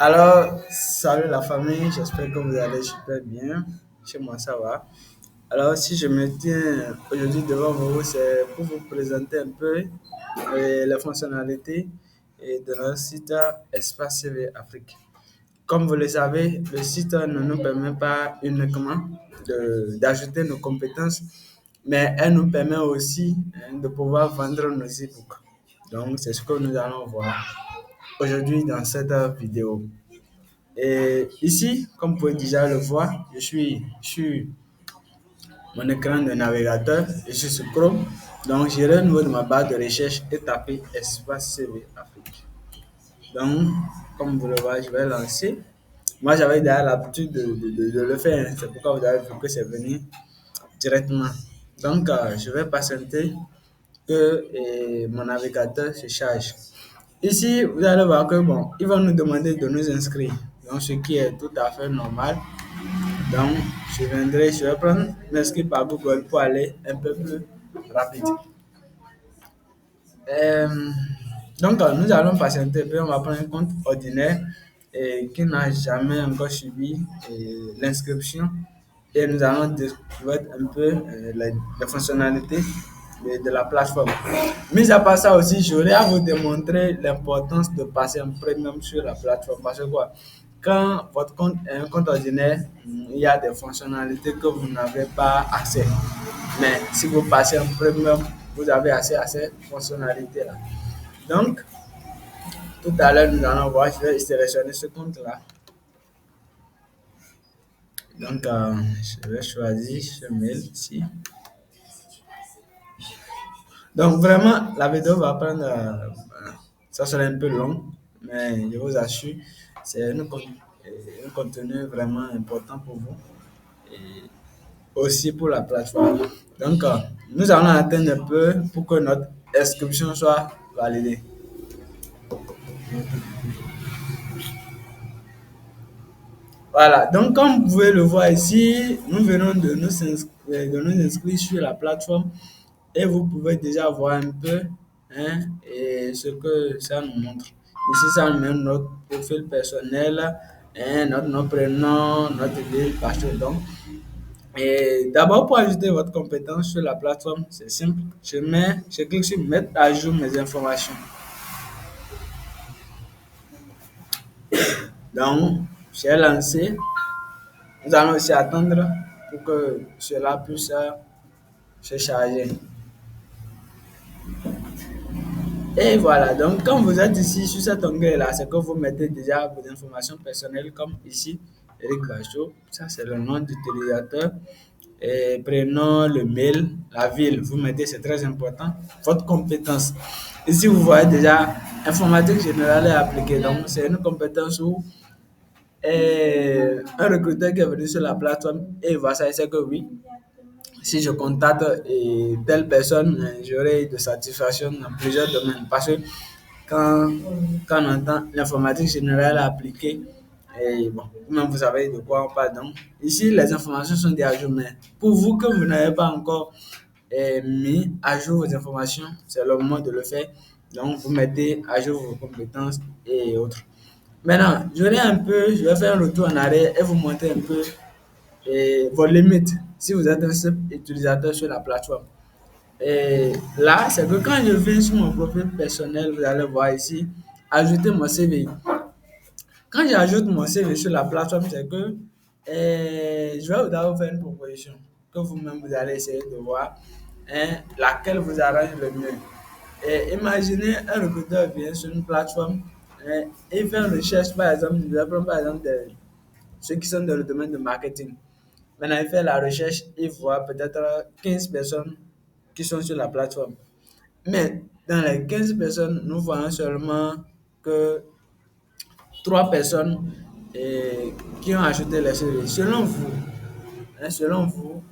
Alors, salut la famille, j'espère que vous allez super bien. Chez moi, ça va. Alors, si je me tiens aujourd'hui devant vous, c'est pour vous présenter un peu les fonctionnalités de notre site Espace CV Afrique. Comme vous le savez, le site ne nous permet pas uniquement d'ajouter nos compétences, mais elle nous permet aussi de pouvoir vendre nos e-books. Donc, c'est ce que nous allons voir aujourd'hui dans cette vidéo. Et ici, comme vous pouvez déjà le voir, je suis sur mon écran de navigateur, je suis sur Chrome. Donc, j'irai au niveau de ma barre de recherche et taper Espace CV Afrique. Donc, comme vous le voyez, je vais lancer. Moi, j'avais déjà l'habitude de le faire, hein. C'est pourquoi vous avez vu que c'est venu directement. Donc, je vais patienter que mon navigateur se charge. Ici, vous allez voir que bon, ils vont nous demander de nous inscrire. Donc, ce qui est tout à fait normal. Donc, je vais prendre m'inscrire par Google pour aller un peu plus rapide. Euh, nous allons patienter, puis on va prendre un compte ordinaire qui n'a jamais encore subi l'inscription et nous allons découvrir un peu les fonctionnalités de la plateforme. Mis à part ça aussi, j'aurais à vous démontrer l'importance de passer un premium sur la plateforme parce que quoi, quand votre compte est un compte ordinaire, il y a des fonctionnalités que vous n'avez pas accès. Mais si vous passez un premium, vous avez accès à ces fonctionnalités-là. Donc, tout à l'heure, nous allons voir, je vais sélectionner ce compte-là. Donc, je vais choisir ce mail ici. Donc, vraiment, la vidéo va prendre, ça sera un peu long, mais je vous assure, c'est un contenu vraiment important pour vous et aussi pour la plateforme. Donc, nous allons attendre un peu pour que notre inscription soit validée. Voilà, donc comme vous pouvez le voir ici, nous venons de nous inscrire sur la plateforme et vous pouvez déjà voir un peu hein, et ce que ça nous montre. Ici, ça nous met notre profil personnel, hein, notre nom, prénom, notre ville, partout. Donc, et d'abord, pour ajouter votre compétence sur la plateforme, c'est simple. Je clique sur mettre à jour mes informations. Donc, j'ai lancé. Nous allons aussi attendre pour que cela puisse se charger. Et voilà, donc quand vous êtes ici sur cet onglet-là, c'est que vous mettez déjà vos informations personnelles comme ici, Eric Bachot, ça c'est le nom d'utilisateur, et prénom, le mail, la ville, vous mettez, c'est très important, votre compétence. Ici, vous voyez déjà informatique générale et appliquée, donc c'est une compétence où un recruteur qui est venu sur la plateforme et il voit ça, il sait que oui, si je contacte telle personne, j'aurai de satisfaction dans plusieurs domaines. Parce que quand, quand on entend l'informatique générale appliquée, et bon, vous-même vous savez de quoi on parle. Donc, ici, les informations sont déjà à jour, mais pour vous que vous n'avez pas encore mis à jour vos informations, c'est le moment de le faire. Donc, vous mettez à jour vos compétences et autres. Maintenant, je vais faire un retour en arrière et vous montrer un peu vos limites si vous êtes un simple utilisateur sur la plateforme. Et là, c'est que quand je viens sur mon profil personnel, vous allez voir ici, ajouter mon CV. Quand j'ajoute mon CV sur la plateforme, c'est que je vais vous faire une proposition que vous-même vous allez essayer de voir hein, laquelle vous arrange le mieux. Et imaginez un recruteur vient sur une plateforme et fait une recherche, par exemple, je vais prendre par exemple ceux qui sont dans le domaine de marketing. Maintenant, il fait la recherche, il voit peut-être 15 personnes qui sont sur la plateforme. Mais dans les 15 personnes, nous voyons seulement que 3 personnes qui ont ajouté les CV. Selon vous,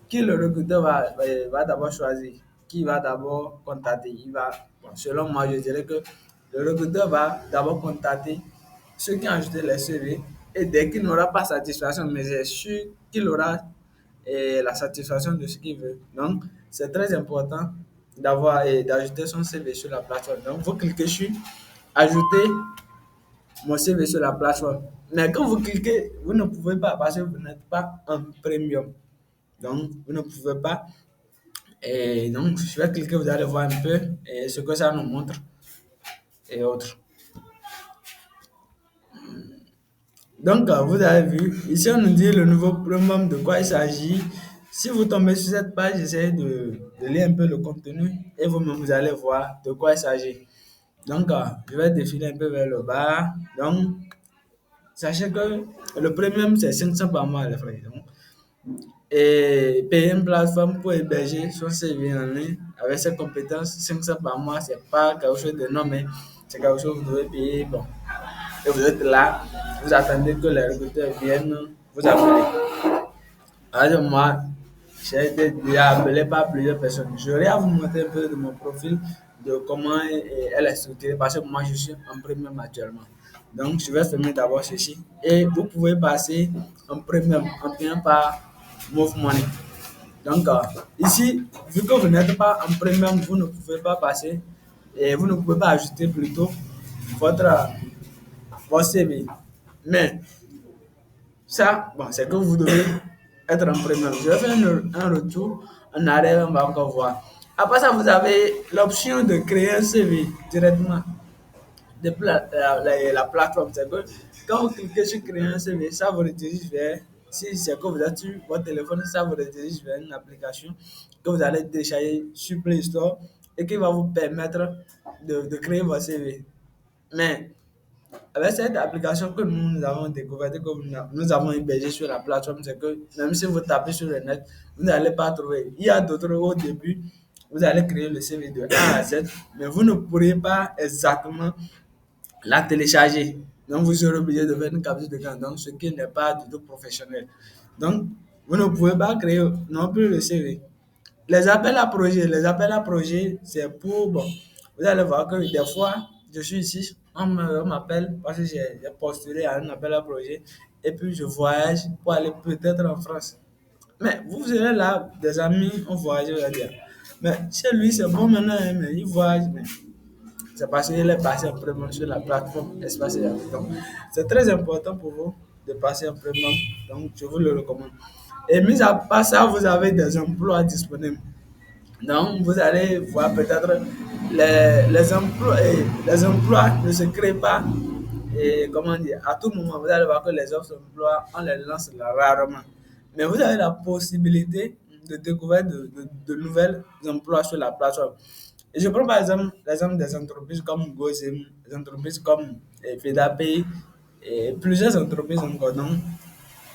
qui le recruteur va d'abord choisir, qui va d'abord contacter. Bon, selon moi, je dirais que le recruteur va d'abord contacter ceux qui ont ajouté les CV et dès qu'il n'aura pas satisfaction, mais j'ai sûr qu'il aura la satisfaction de ce qu'il veut. Donc, c'est très important d'avoir et d'ajouter son CV sur la plateforme. Donc, vous cliquez sur ajouter mon CV sur la plateforme. Mais quand vous cliquez, vous ne pouvez pas parce que vous n'êtes pas en premium. Donc, vous ne pouvez pas. Et donc, je vais cliquer, vous allez voir un peu et ce que ça nous montre et autres. Donc, vous avez vu, ici on nous dit le nouveau premium de quoi il s'agit. Si vous tombez sur cette page, essayez de lire un peu le contenu et vous-même vous allez voir de quoi il s'agit. Donc, je vais défiler un peu vers le bas. Donc, sachez que le premium c'est 500 par mois, les frères. Donc, et payer une plateforme pour héberger son CV en ligne avec ses compétences, 500 par mois, c'est pas quelque chose d'énorme, mais c'est quelque chose que vous devez payer. Bon, et vous êtes là, vous attendez que les recruteurs viennent vous appeler. Alors moi, j'ai été déjà appelé par plusieurs personnes. J'aurais à vous montrer un peu de mon profil, de comment elle est structurée, parce que moi, je suis en premium actuellement. Donc, je vais fermer d'abord ceci. Et vous pouvez passer en premium en payant par Move Money. Donc, ici, vu que vous n'êtes pas en premium, vous ne pouvez pas passer et vous ne pouvez pas ajouter plutôt votre, votre CV. Mais ça, bon, c'est que vous devez être en premium. Je vais faire un retour en arrière, on va encore voir. Après ça, vous avez l'option de créer un CV directement depuis la plateforme. C'est que quand vous cliquez sur créer un CV, ça vous redirige vers, si c'est que vous êtes sur votre téléphone, ça vous redirige vers une application que vous allez télécharger sur Play Store et qui va vous permettre de créer votre CV. Mais avec cette application que nous avons découverte, que nous avons hébergée sur la plateforme, c'est que même si vous tapez sur le net, vous n'allez pas trouver. Il y a d'autres au début, vous allez créer le CV de A à Z, mais vous ne pourrez pas exactement la télécharger. Donc, vous serez obligé de faire une capture d'écran, donc ce qui n'est pas du tout professionnel. Donc, vous ne pouvez pas créer non plus le CV. Les appels à projet, c'est pour, bon, vous allez voir que des fois, je suis ici, on m'appelle parce que j'ai postulé à un appel à projet et puis je voyage pour aller peut-être en France. Mais vous serez là, des amis ont voyagé, on va dire. Mais chez lui, c'est bon maintenant, hein, mais il voyage. Mais c'est parce qu'il est passé en premium sur la plateforme Espace et Afrique. Donc, c'est très important pour vous de passer en premium. Donc, je vous le recommande. Et mis à part ça, vous avez des emplois disponibles. Donc, vous allez voir peut-être les emplois ne se créent pas. Et comment dire, à tout moment, vous allez voir que les offres d'emploi, on les lance là rarement. Mais vous avez la possibilité de découvrir de nouvelles emplois sur la plateforme. Et je prends par exemple l'exemple des entreprises comme Gozem, des entreprises comme FEDAPay et plusieurs entreprises encore. Donc,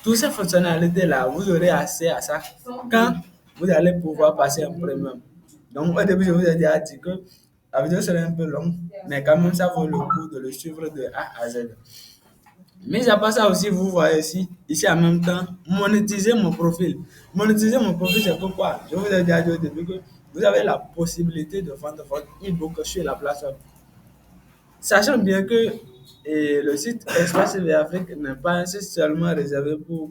toutes ces fonctionnalités-là, vous aurez accès à ça quand vous allez pouvoir passer en premium. Donc, au début, je vous ai déjà dit que la vidéo serait un peu longue, mais quand même, ça vaut le coup de le suivre de A à Z. Mais à part ça aussi, vous voyez ici en même temps, monétiser mon profil. Monétiser mon profil, c'est pourquoi je vous ai déjà dit au début que vous avez la possibilité de vendre votre e-book sur la plateforme. Sachant bien que le site Espace TV Afrique n'est pas un site seulement réservé pour,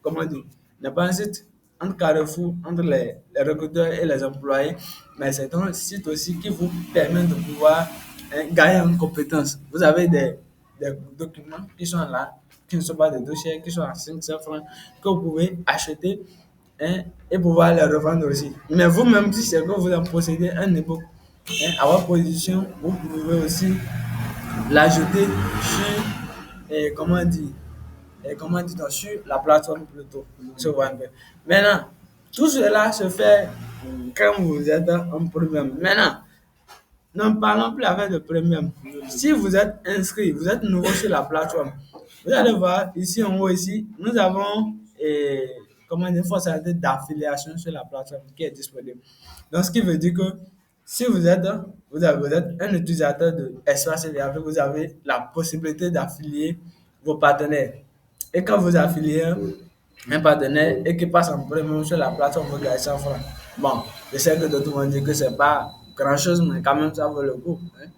comment dire, n'est pas un site entre carrefour, entre les recruteurs et les employés, mais c'est un site aussi qui vous permet de pouvoir gagner en compétences. Vous avez des documents qui sont là, qui ne sont pas des dossiers, qui sont à 500 francs, que vous pouvez acheter, hein, et pouvoir les revendre aussi. Mais vous-même, si c'est que vous en possédez un ebook, hein, à votre position, vous pouvez aussi l'ajouter sur, comment dire, comment dit sur la plateforme plutôt, sur Wandeer. Maintenant, tout cela se fait quand vous êtes en premium. Maintenant, n'en parlons plus avec le premium. Si vous êtes inscrit, vous êtes nouveau sur la plateforme, vous allez voir ici en haut ici, nous avons comment dire, une fonctionnalité d'affiliation sur la plateforme qui est disponible. Donc, ce qui veut dire que si vous êtes un utilisateur de Espace VAP, vous avez la possibilité d'affilier vos partenaires. Et quand vous affiliez un partenaire et qui passe en premium sur la plateforme, vous gagnez 100 francs. Bon, je sais que d'autres vont dire que c'est pas grand-chose, mais quand même, ça vaut le coup, hein.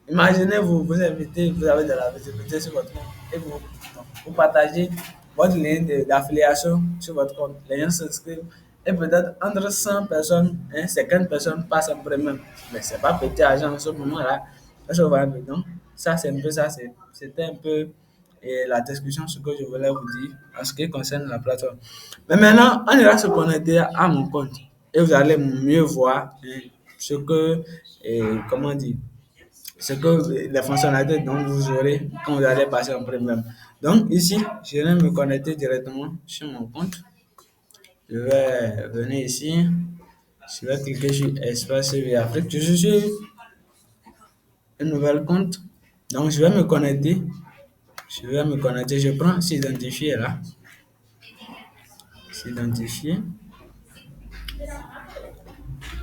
Imaginez, vous invitez, vous avez de la visibilité sur votre compte et vous partagez votre lien d'affiliation sur votre compte. Les gens s'inscrivent et peut-être entre 100 personnes, hein, 50 personnes passent en premium. Mais ce n'est pas petit argent en ce moment-là. Donc, ça, c'est un peu ça. C'était un peu la discussion, ce que je voulais vous dire en ce qui concerne la plateforme. Mais maintenant, on ira se connecter à mon compte et vous allez mieux voir ce que, comment dire, ce que les fonctionnalités dont vous aurez quand vous allez passer en premium. Donc ici, je vais me connecter directement sur mon compte. Je vais venir ici. Je vais cliquer sur Espace CV Afrique. Je suis sur un nouvel compte. Donc je vais me connecter. Je vais me connecter. Je prends s'identifier là. S'identifier.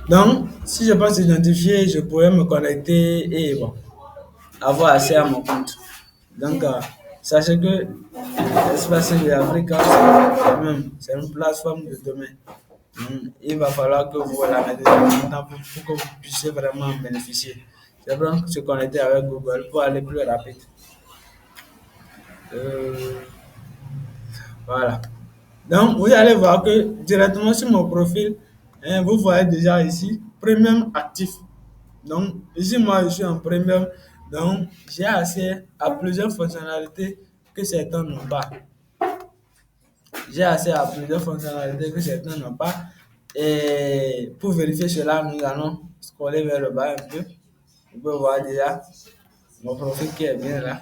Donc, si je passe s'identifier, je pourrais me connecter et bon, avoir accès à mon compte. Donc, sachez que Espace CV Afrique, c'est une plateforme de domaine. Il va falloir que vous la mettez en temps pour que vous puissiez vraiment en bénéficier. C'est vraiment se connecter avec Google pour aller plus rapide. Euh, voilà. Donc, vous allez voir que directement sur mon profil, vous voyez déjà ici, Premium actif. Donc, ici, moi, je suis en Premium. Donc, j'ai accès à plusieurs fonctionnalités que certains n'ont pas. J'ai accès à plusieurs fonctionnalités que certains n'ont pas. Et pour vérifier cela, nous allons scroller vers le bas un peu. Vous pouvez voir déjà mon profil qui est bien là.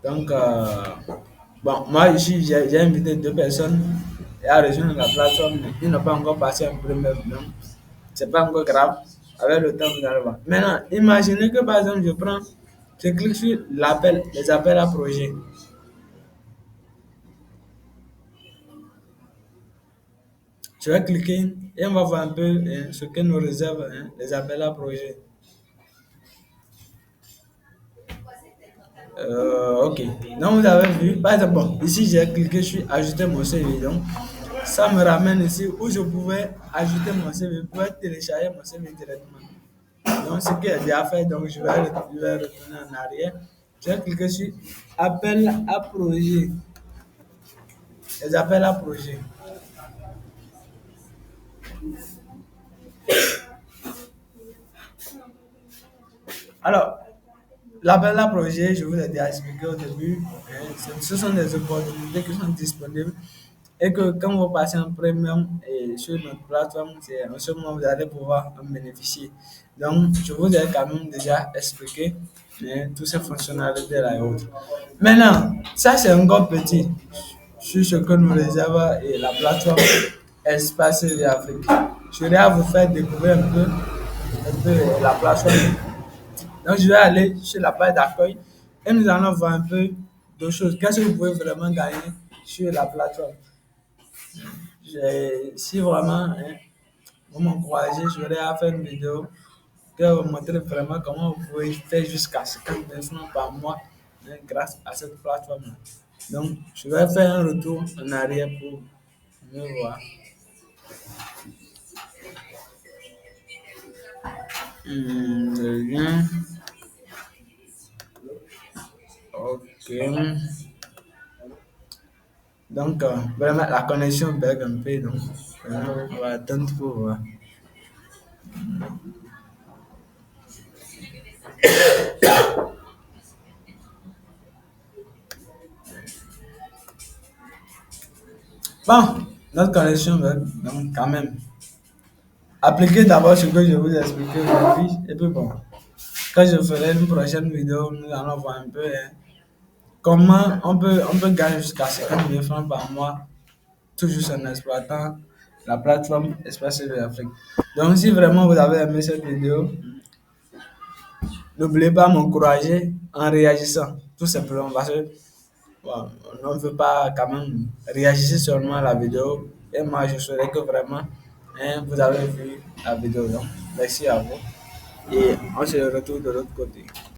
Donc, bon, moi ici, j'ai invité deux personnes à rejoindre la plateforme. Ils n'ont pas encore passé un premier. Donc, c'est pas encore grave. Avec le temps, vous allez voir. Maintenant, imaginez que par exemple, je clique sur les appels à projet. Je vais cliquer et on va voir un peu ce que nous réservent les appels à projet. Ok. Donc, vous avez vu, par exemple, bon, ici, j'ai cliqué sur ajouter mon CV. Donc, ça me ramène ici où je pouvais ajouter mon CV, je pouvais télécharger mon CV directement. Donc, ce qui est déjà fait, donc je vais retourner en arrière. Je vais cliquer sur appel à projet. Les appels à projet. Alors, l'appel à projet, je vous ai déjà expliqué au début, ce sont des opportunités qui sont disponibles et que quand vous passez en premium et sur notre plateforme, c'est en ce moment vous allez pouvoir en bénéficier. Donc, je vous ai quand même déjà expliqué toutes ces fonctionnalités-là et autres. Maintenant, ça c'est encore petit sur ce que nous réserve et la plateforme Espace de Afrique. Je vais à vous faire découvrir un peu la plateforme. Donc, je vais aller sur la page d'accueil et nous allons voir un peu de choses. Qu'est-ce que vous pouvez vraiment gagner sur la plateforme? Si vraiment vous m'encouragez, je vais faire une vidéo qui va vous montrer vraiment comment vous pouvez faire jusqu'à 50 000 francs par mois grâce à cette plateforme. Donc, je vais faire un retour en arrière pour mieux voir. Le lien. Ok. Donc, vraiment, la connexion bug un peu. Donc, on va attendre pour voir. Bon, notre connexion bug. Donc, quand même. Appliquez d'abord ce que je vous ai expliqué aujourd'hui. Et puis, bon, quand je ferai une prochaine vidéo, nous allons voir un peu comment on peut gagner jusqu'à 50 000 francs par mois, toujours en exploitant la plateforme Espace de l'Afrique. Donc, si vraiment vous avez aimé cette vidéo, n'oubliez pas de m'encourager en réagissant, tout simplement, parce que bon, on ne veut pas quand même réagir seulement à la vidéo. Et moi, je souhaite que vraiment vous avez vu la vidéo. Donc, merci à vous. Et on se retrouve de l'autre côté.